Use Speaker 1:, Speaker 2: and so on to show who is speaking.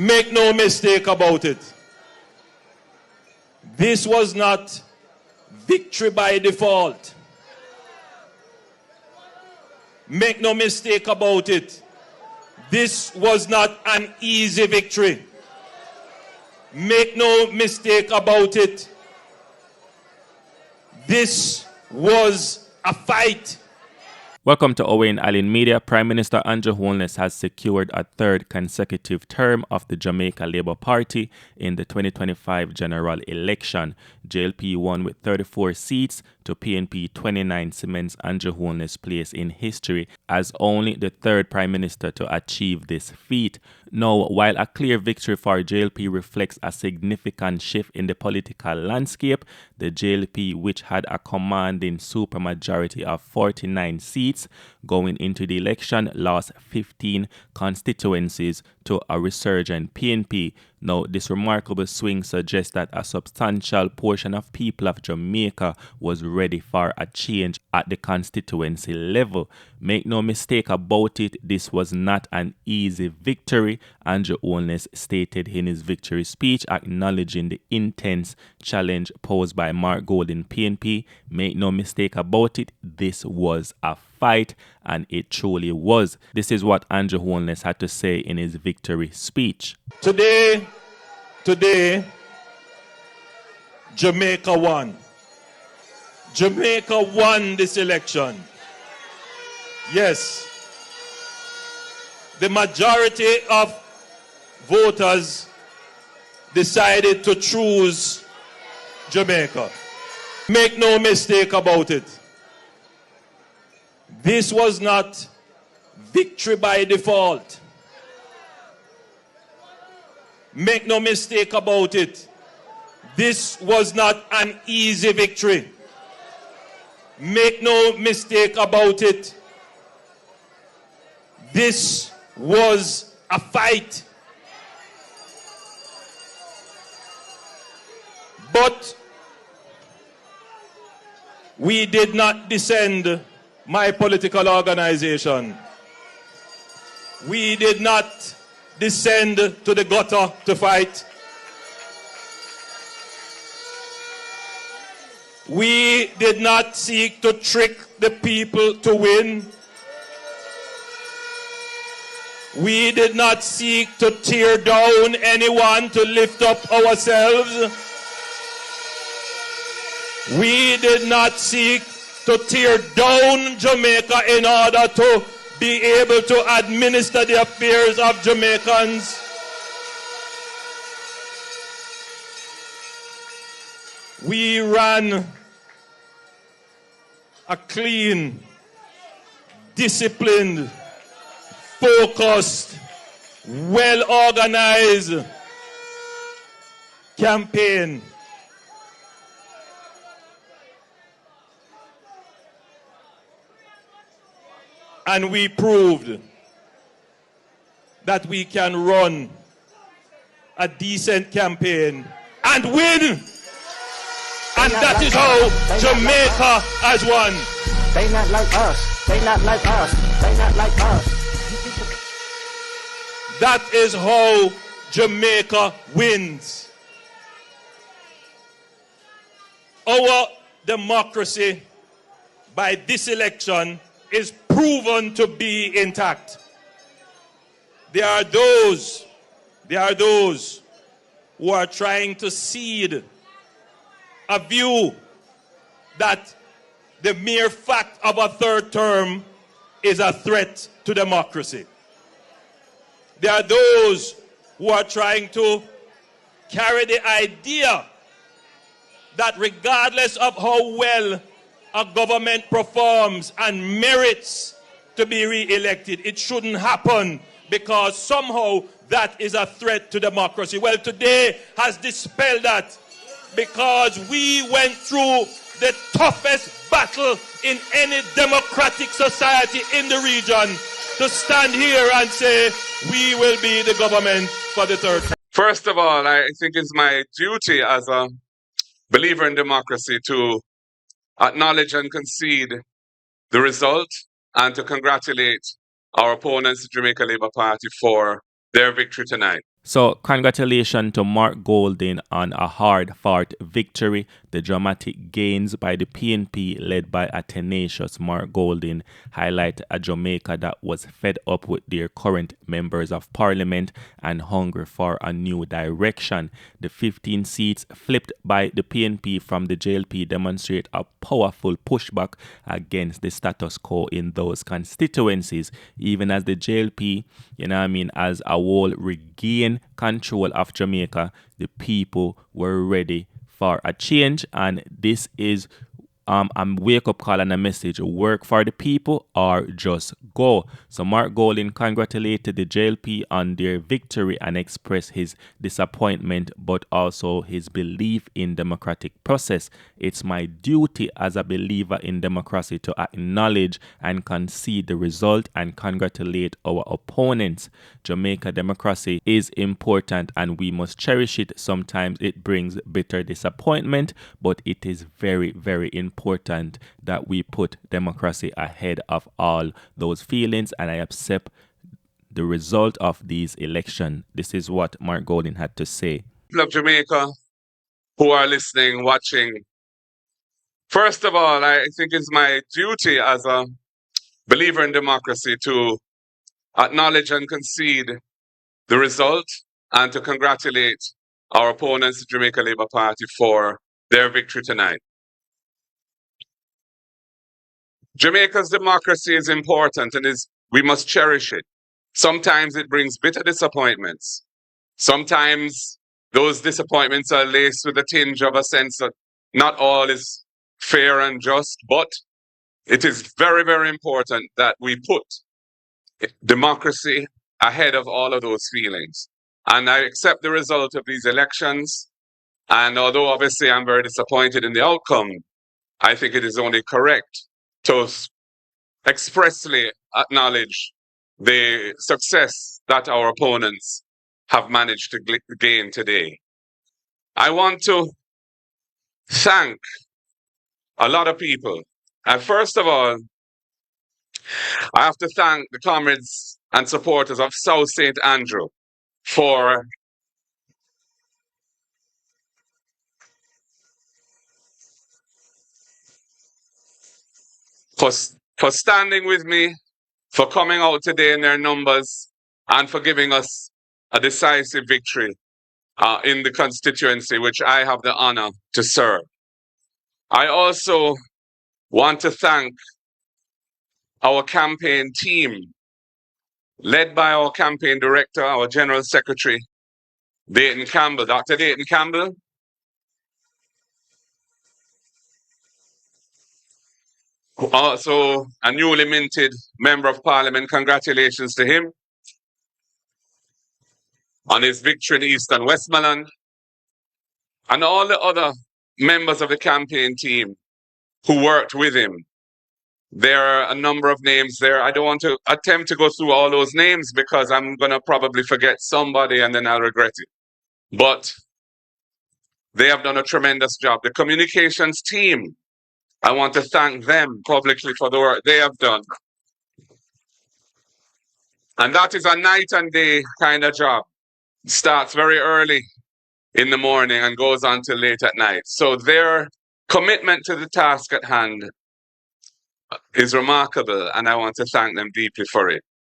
Speaker 1: Make no mistake about it. This was not victory by default. Make no mistake about it. This was not an easy victory. Make no mistake about it. This was a fight.
Speaker 2: Welcome to Owen Island Media. Prime Minister Andrew Holness has secured a third consecutive term of the Jamaica Labour Party in the 2025 general election. JLP won with 34 seats to PNP 29, cements Andrew Holness' place in history as only the third Prime Minister to achieve this feat. Now, while a clear victory for JLP reflects a significant shift in the political landscape, the JLP, which had a commanding supermajority of 49 seats going into the election, lost 15 constituencies to a resurgent PNP. Now, this remarkable swing suggests that a substantial portion of people of Jamaica was ready for a change at the constituency level. Make no mistake about it, this was not an easy victory. Andrew Holness stated in his victory speech, acknowledging the intense challenge posed by Mark Gold in PNP. Make no mistake about it, this was a fight, and it truly was. This is what Andrew Holness had to say in his victory speech.
Speaker 1: Today, Jamaica won. Jamaica won this election. Yes. The majority of voters decided to choose Jamaica. Make no mistake about it. This was not victory by default. Make no mistake about it. This was not an easy victory. Make no mistake about it. This was a fight. But we did not descend my political organization. We did not descend to the gutter to fight. We did not seek to trick the people to win. We did not seek to tear down anyone to lift up ourselves. We did not seek to tear down Jamaica in order to be able to administer the affairs of Jamaicans. We ran a clean, disciplined, focused, well-organized campaign. And we proved that we can run a decent campaign and win. And that is how Jamaica has won.
Speaker 3: They not like us. They not like us. They not like us.
Speaker 1: That is how Jamaica wins. Our democracy by this election is proven to be intact. There are those who are trying to seed a view that the mere fact of a third term is a threat to democracy. There are those who are trying to carry the idea that regardless of how well a government performs and merits to be re-elected, it shouldn't happen because somehow that is a threat to democracy. Well, today has dispelled that because we went through the toughest battle in any democratic society in the region to stand here and say we will be the government for the third time.
Speaker 4: First of all, I think it's my duty as a believer in democracy to acknowledge and concede the result and to congratulate our opponents, the Jamaica Labour Party, for their victory tonight.
Speaker 2: So, congratulations to Mark Golding on a hard-fought victory. The dramatic gains by the PNP, led by a tenacious Mark Golding, highlight a Jamaica that was fed up with their current members of parliament and hungry for a new direction. The 15 seats flipped by the PNP from the JLP demonstrate a powerful pushback against the status quo in those constituencies, even as the JLP, as a whole regain control of Jamaica. The people were ready for a change, and this is a wake-up call and a message: work for the people or just go. So Mark Golding congratulated the JLP on their victory and expressed his disappointment, but also his belief in democratic process. It's my duty as a believer in democracy to acknowledge and concede the result and congratulate our opponents. Jamaica democracy is important and we must cherish it. Sometimes it brings bitter disappointment, but it is very, very important that we put democracy ahead of all those feelings, and I accept the result of these elections. This is what Mark Golding had to say.
Speaker 4: People of Jamaica who are listening, watching, first of all, I think it's my duty as a believer in democracy to acknowledge and concede the result and to congratulate our opponents, the Jamaica Labour Party, for their victory tonight. Jamaica's democracy is important and we must cherish it. Sometimes it brings bitter disappointments. Sometimes those disappointments are laced with a tinge of a sense that not all is fair and just, but it is very, very important that we put democracy ahead of all of those feelings. And I accept the result of these elections. And although obviously I'm very disappointed in the outcome, I think it is only correct to expressly acknowledge the success that our opponents have managed to gain today. I want to thank a lot of people. And first of all, I have to thank the comrades and supporters of South St. Andrew for standing with me, for coming out today in their numbers, and for giving us a decisive victory in the constituency, which I have the honor to serve. I also want to thank our campaign team, led by our campaign director, our general secretary, Dayton Campbell, Dr. Dayton Campbell. Also a newly minted member of parliament. Congratulations to him on his victory in Eastern Westmoreland. And all the other members of the campaign team who worked with him. There are a number of names there. I don't want to attempt to go through all those names because I'm going to probably forget somebody and then I'll regret it. But they have done a tremendous job. The communications team, I want to thank them publicly for the work they have done. And that is a night and day kind of job. It starts very early in the morning and goes on till late at night. So their commitment to the task at hand is remarkable, and I want to thank them deeply for it.